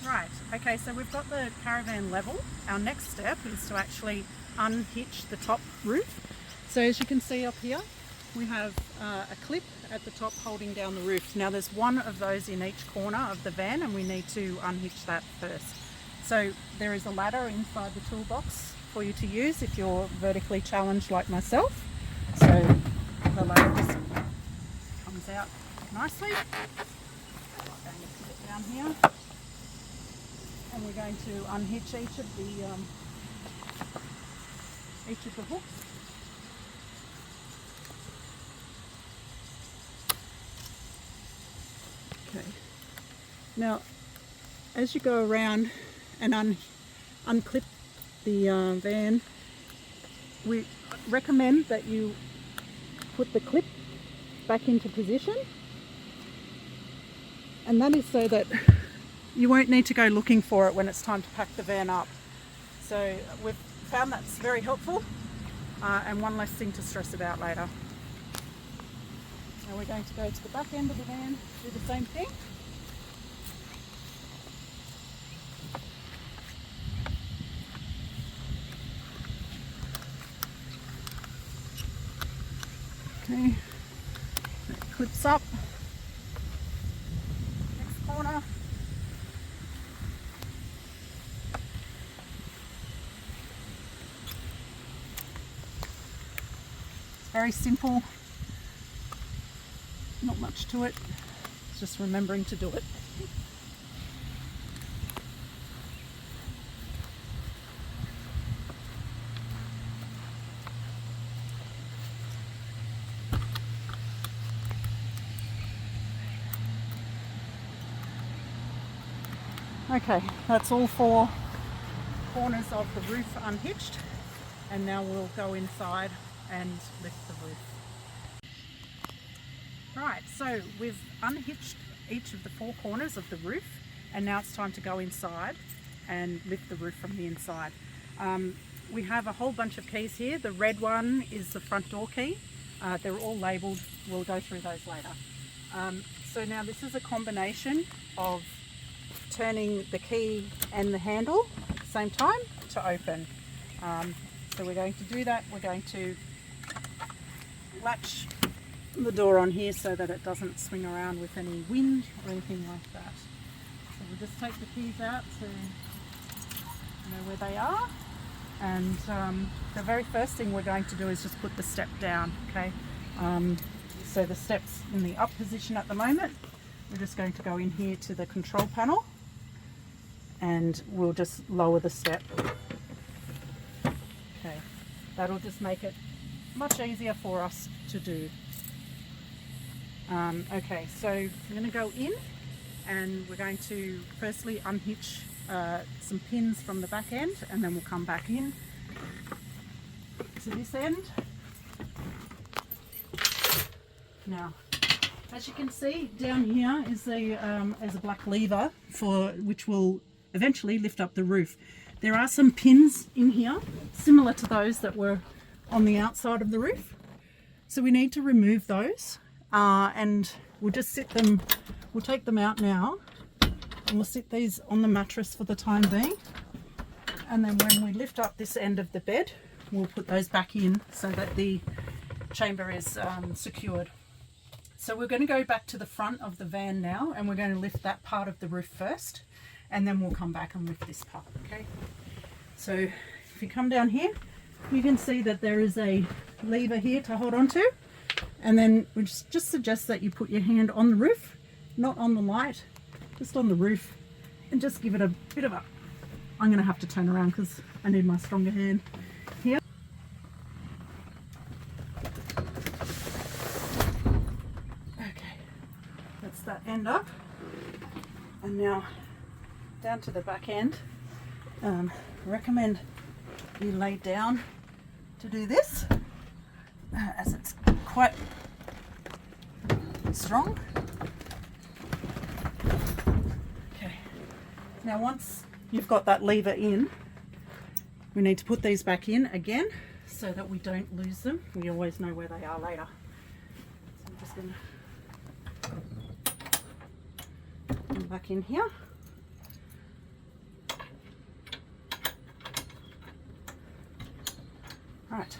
Right, okay, so we've got the caravan level. Our next step is to actually unhitch the top roof. So as you can see up here, we have a clip at the top holding down the roof. Now there's one of those in each corner of the van and we need to unhitch that first. So there is a ladder inside the toolbox for you to use if you're vertically challenged like myself. So the ladder just comes out nicely. I'm going to put it down here. And we're going to unhitch each of the hooks. Okay. Now, as you go around and unclip the van, we recommend that you put the clip back into position, and that is so that you won't need to go looking for it when it's time to pack the van up. So we've found that's very helpful and one less thing to stress about later. Now we're going to go to the back end of the van, do the same thing. Okay, it clips up. Next corner. Very simple, not much to it, it's just remembering to do it. Okay, that's all 4 corners of the roof unhitched, and now we'll go inside and lift the roof. Right, so we've unhitched each of the 4 corners of the roof, and now it's time to go inside and lift the roof from the inside. We have a whole bunch of keys here. The red one is the front door key. They're all labelled. We'll go through those later. So now this is a combination of turning the key and the handle at the same time to open. So we're going to do that. We're going to latch the door on here so that it doesn't swing around with any wind or anything like that. So we'll just take the keys out to know where they are, and the very first thing we're going to do is just put the step down. Okay, so the step's in the up position at the moment. We're just going to go in here to the control panel and we'll just lower the step. Okay, that'll just make it much easier for us to do. Okay, so we're going to go in and we're going to firstly unhitch some pins from the back end, and then we'll come back in to this end. Now, as you can see, down here is a black lever which will eventually lift up the roof. There are some pins in here similar to those that were on the outside of the roof, so we need to remove those, and we'll just sit them. We'll take them out now, and we'll sit these on the mattress for the time being, and then when we lift up this end of the bed, we'll put those back in so that the chamber is secured. So we're going to go back to the front of the van now, and we're going to lift that part of the roof first, and then we'll come back and lift this part. Okay, so if you come down here, you can see that there is a lever here to hold on to, and then we just suggest that you put your hand on the roof, not on the light, just on the roof, and just give it a bit of a, I'm going to have to turn around because I need my stronger hand here. Okay, that's that end up, and now down to the back end. I recommend you lay down to do this, as it's quite strong. Okay, now once you've got that lever in, we need to put these back in again so that we don't lose them. We always know where they are later. So I'm just going to put them back in here. Right.